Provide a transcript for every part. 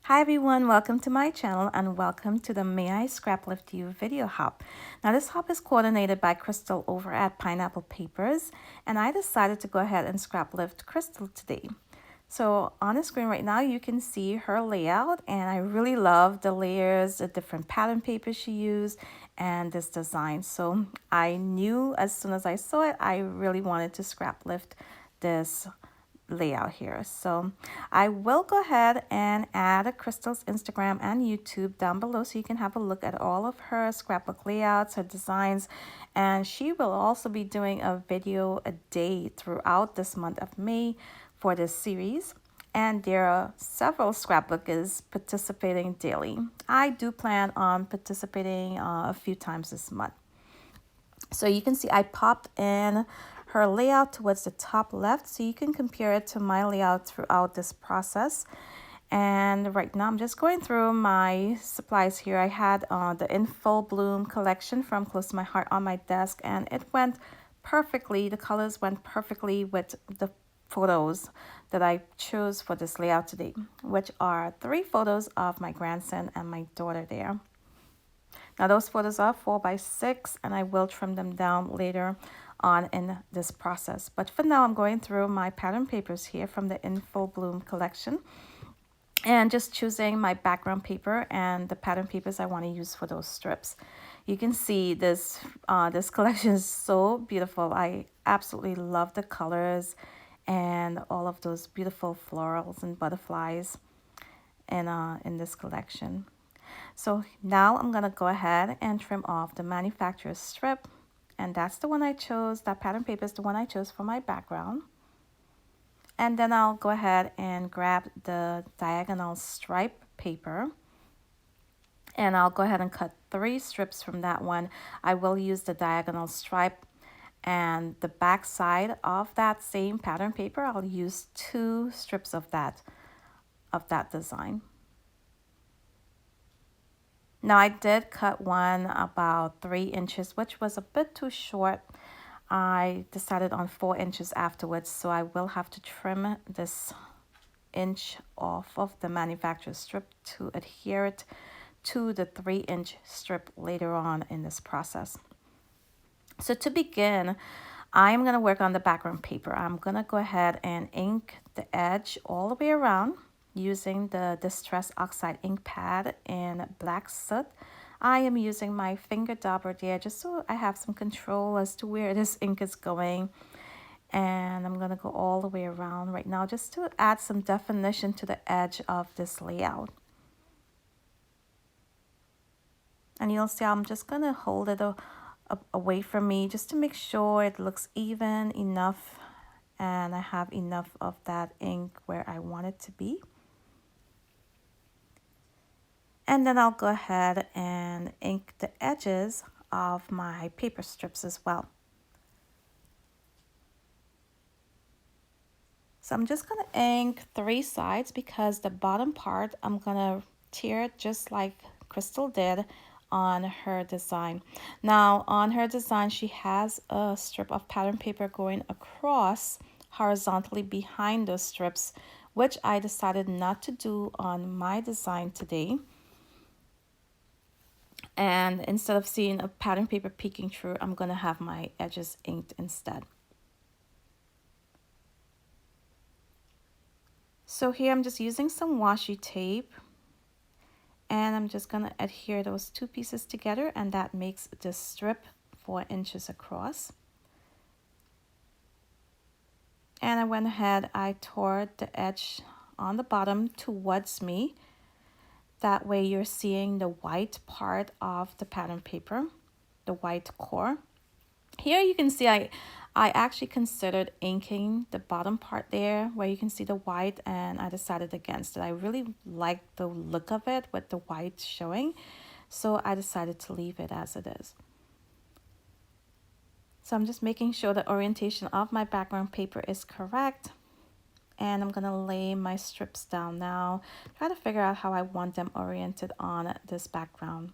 Hi everyone, welcome to my channel and welcome to the May I Scraplift You video hop. Now this hop is coordinated by Crystal over at Pineapple Papers, and I decided to go ahead and scraplift Crystal today. So on the screen right now you can see her layout, and I really love the layers, the different pattern papers she used, and this design. So I knew as soon as I saw it, I really wanted to scraplift this layout here. So I will go ahead and add Crystal's Instagram and YouTube down below so you can have a look at all of her scrapbook layouts, her designs, and she will also be doing a video a day throughout this month of May for this series. And there are several scrapbookers participating daily. I do plan on participating a few times this month. So you can see I popped in her layout towards the top left so you can compare it to my layout throughout this process. And right now I'm just going through my supplies here. I had the In Full Bloom collection from Close to My Heart on my desk, and it went perfectly. The colors went perfectly with the photos that I chose for this layout today, which are 3 photos of my grandson and my daughter there. Now those photos are 4x6, and I will trim them down later on in this process. But for now, I'm going through my pattern papers here from the In Full Bloom collection and just choosing my background paper and the pattern papers I want to use for those strips. You can see this collection is so beautiful. I absolutely love the colors and all of those beautiful florals and butterflies in this collection. So now I'm going to go ahead and trim off the manufacturer's strip. And that's the one I chose. That pattern paper is the one I chose for my background. And then I'll go ahead and grab the diagonal stripe paper. And I'll go ahead and cut 3 strips from that one. I will use the diagonal stripe, and the back side of that same pattern paper, I'll use 2 strips of that design. Now I did cut one about 3 inches, which was a bit too short. I decided on 4 inches afterwards, so I will have to trim this inch off of the manufacturer's strip to adhere it to the 3-inch strip later on in this process. So to begin, I'm going to work on the background paper. I'm going to go ahead and ink the edge all the way around using the Distress Oxide ink pad in black soot. I am using my finger dauber there just so I have some control as to where this ink is going. And I'm going to go all the way around right now just to add some definition to the edge of this layout. And you'll see I'm just going to hold it away from me just to make sure it looks even enough and I have enough of that ink where I want it to be. And then I'll go ahead and ink the edges of my paper strips as well. So I'm just going to ink 3 sides because the bottom part I'm going to tear it just like Crystal did on her design. Now on her design she has a strip of pattern paper going across horizontally behind those strips, which I decided not to do on my design today. And instead of seeing a pattern paper peeking through, I'm going to have my edges inked instead. So here I'm just using some washi tape, and I'm just going to adhere those 2 pieces together, and that makes this strip 4 inches across. And I went ahead, I tore the edge on the bottom towards me. That way you're seeing the white part of the pattern paper, the white core. Here you can see I actually considered inking the bottom part there where you can see the white, and I decided against it. I really like the look of it with the white showing, so I decided to leave it as it is. So I'm just making sure the orientation of my background paper is correct. And I'm going to lay my strips down now, try to figure out how I want them oriented on this background.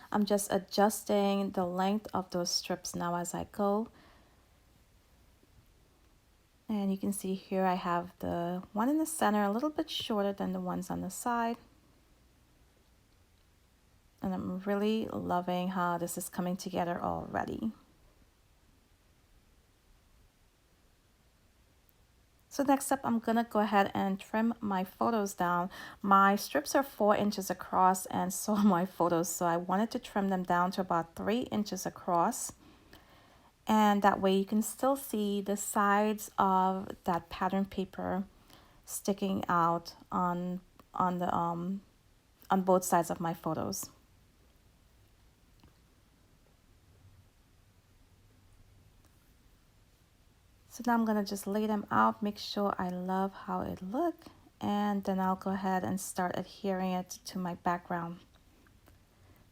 I'm just adjusting the length of those strips now as I go. And you can see here I have the one in the center a little bit shorter than the ones on the side. And I'm really loving how this is coming together already. So next up, I'm gonna go ahead and trim my photos down. My strips are 4 inches across and so are my photos. So I wanted to trim them down to about 3 inches across. And that way you can still see the sides of that pattern paper sticking out on both sides of my photos. So now I'm gonna just lay them out, make sure I love how it looks, and then I'll go ahead and start adhering it to my background.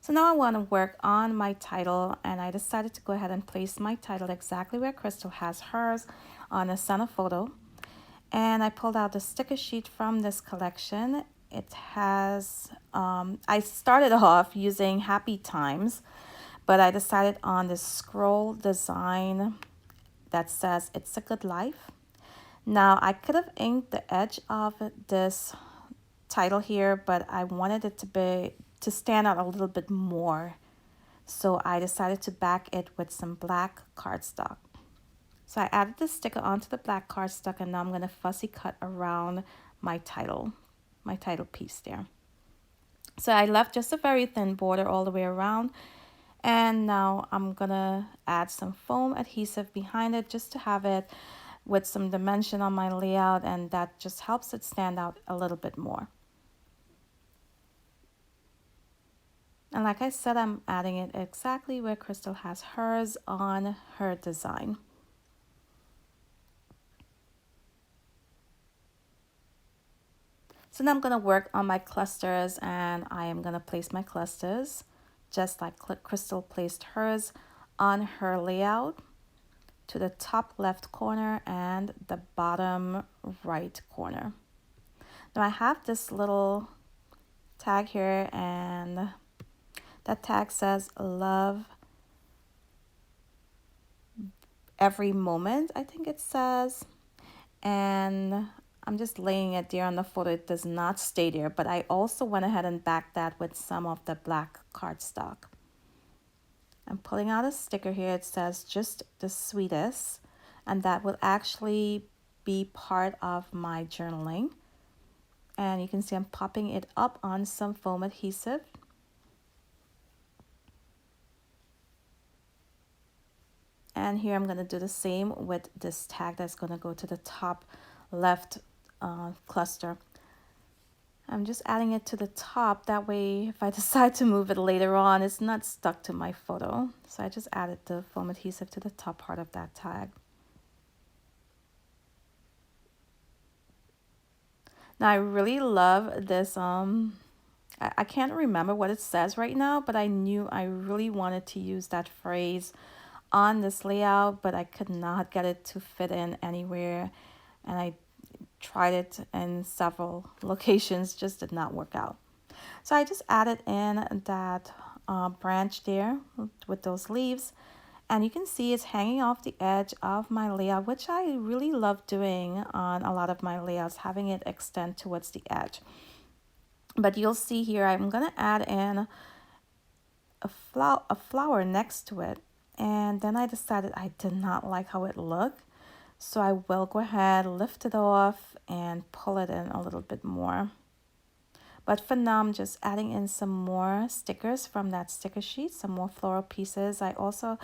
So now I want to work on my title, and I decided to go ahead and place my title exactly where Crystal has hers on the center photo. And I pulled out the sticker sheet from this collection. It has, I started off using Happy Times, but I decided on this scroll design that says "It's a Good Life." Now I could have inked the edge of this title here, but I wanted it to stand out a little bit more. So I decided to back it with some black cardstock. So I added the sticker onto the black cardstock, and now I'm going to fussy cut around my title piece there. So I left just a very thin border all the way around. And now I'm going to add some foam adhesive behind it just to have it with some dimension on my layout, and that just helps it stand out a little bit more. And like I said, I'm adding it exactly where Crystal has hers on her design. So now I'm going to work on my clusters, and I am going to place my clusters just like Crystal placed hers on her layout, to the top left corner and the bottom right corner. Now I have this little tag here, and that tag says "Love Every Moment," I think it says. And I'm just laying it there on the photo. It does not stay there, but I also went ahead and backed that with some of the black cardstock. I'm pulling out a sticker here. It says "Just the Sweetest," and that will actually be part of my journaling. And you can see I'm popping it up on some foam adhesive. And here I'm going to do the same with this tag that's going to go to the top left cluster. I'm just adding it to the top. That way, if I decide to move it later on, it's not stuck to my photo. So I just added the foam adhesive to the top part of that tag. Now I really love this. I can't remember what it says right now, but I knew I really wanted to use that phrase on this layout, but I could not get it to fit in anywhere, and I tried it in several locations, just did not work out. So I just added in that branch there with those leaves, and you can see it's hanging off the edge of my layout, which I really love doing on a lot of my layouts, having it extend towards the edge. But you'll see here I'm gonna add in a flower next to it, and then I decided I did not like how it looked, so I will go ahead, lift it off, and pull it in a little bit more. But for now, I'm just adding in some more stickers from that sticker sheet, some more floral pieces. I also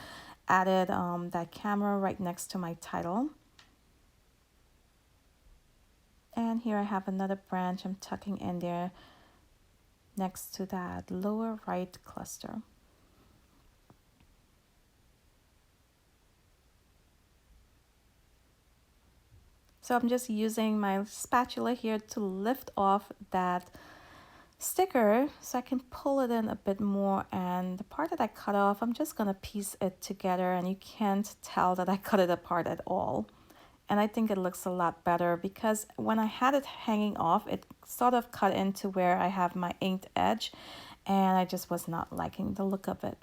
added that camera right next to my title. And here I have another branch I'm tucking in there next to that lower right cluster. So I'm just using my spatula here to lift off that sticker so I can pull it in a bit more, and the part that I cut off, I'm just gonna piece it together, and you can't tell that I cut it apart at all. And I think it looks a lot better because when I had it hanging off, it sort of cut into where I have my inked edge, and I just was not liking the look of it.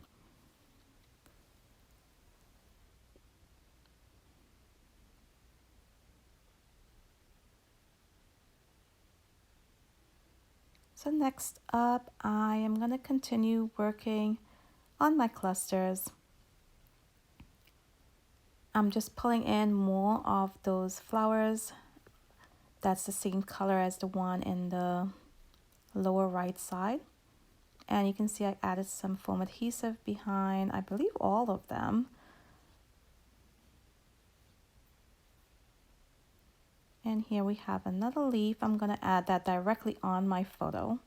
So next up, I am going to continue working on my clusters. I'm just pulling in more of those flowers. That's the same color as the one in the lower right side. And you can see I added some foam adhesive behind, I believe, all of them. And here we have another leaf. I'm going to add that directly on my photo.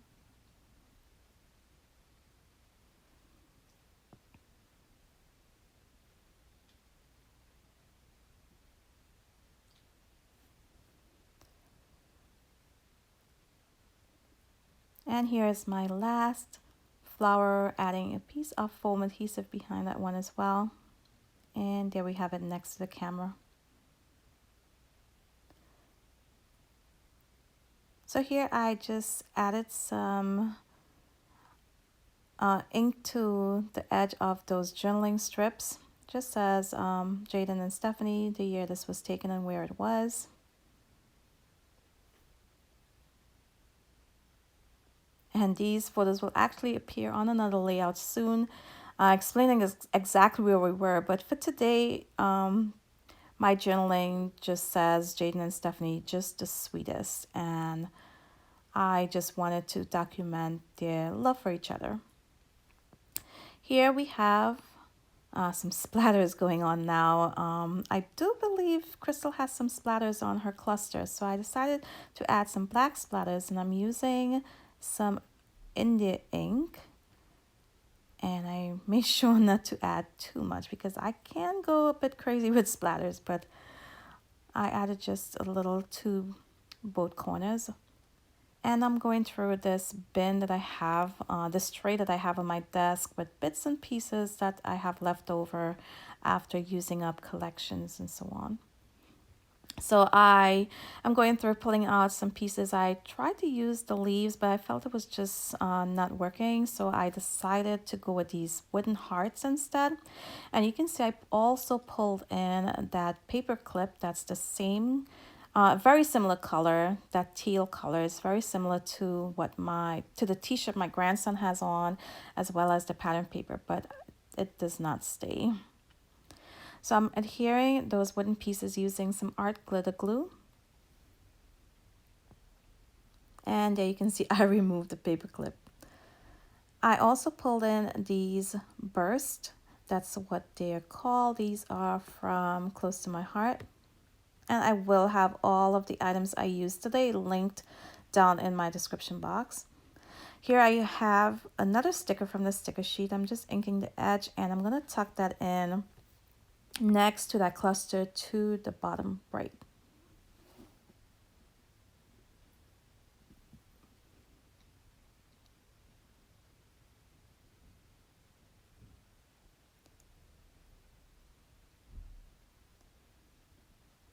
And here is my last flower, adding a piece of foam adhesive behind that one as well. And there we have it next to the camera. So here I just added some ink to the edge of those journaling strips. Just says Jaden and Stephanie, the year this was taken and where it was. And these photos will actually appear on another layout soon, explaining exactly where we were. But for today, my journaling just says Jaden and Stephanie, just the sweetest. And I just wanted to document their love for each other. Here we have some splatters going on now. I do believe Crystal has some splatters on her cluster. So I decided to add some black splatters, and I'm using some India ink, and I made sure not to add too much because I can go a bit crazy with splatters, but I added just a little to both corners. And I'm going through this bin that I have, this tray that I have on my desk with bits and pieces that I have left over after using up collections and so on. So I am going through pulling out some pieces. I tried to use the leaves, but I felt it was just not working. So I decided to go with these wooden hearts instead. And you can see I also pulled in that paper clip that's the same, very similar color. That teal color is very similar to what the t-shirt my grandson has on, as well as the pattern paper, but it does not stay. So I'm adhering those wooden pieces using some art glitter glue. And there you can see I removed the paper clip. I also pulled in these bursts. That's what they're called. These are from Close to My Heart. And I will have all of the items I used today linked down in my description box. Here I have another sticker from the sticker sheet. I'm just inking the edge, and I'm going to tuck that in next to that cluster to the bottom right.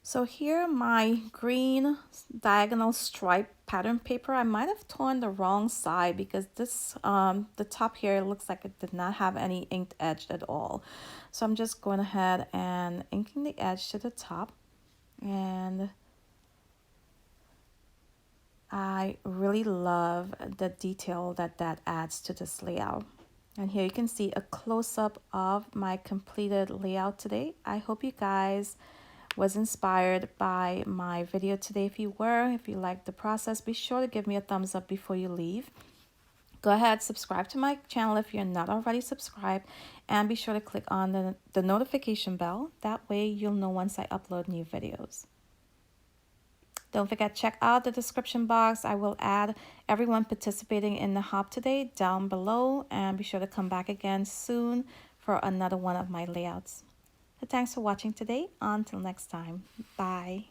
So here my green diagonal stripe pattern paper, I might have torn the wrong side because this the top here looks like it did not have any inked edge at all. So I'm just going ahead and inking the edge to the top, and I really love the detail that adds to this layout. And here you can see a close-up of my completed layout today. I hope you guys was inspired by my video today. If you liked the process, be sure to give me a thumbs up before you leave. Go ahead, subscribe to my channel if you're not already subscribed, and be sure to click on the notification bell. That way you'll know once I upload new videos. Don't forget, check out the description box. I will add everyone participating in the hop today down below, and be sure to come back again soon for another one of my layouts. So thanks for watching today. Until next time. Bye.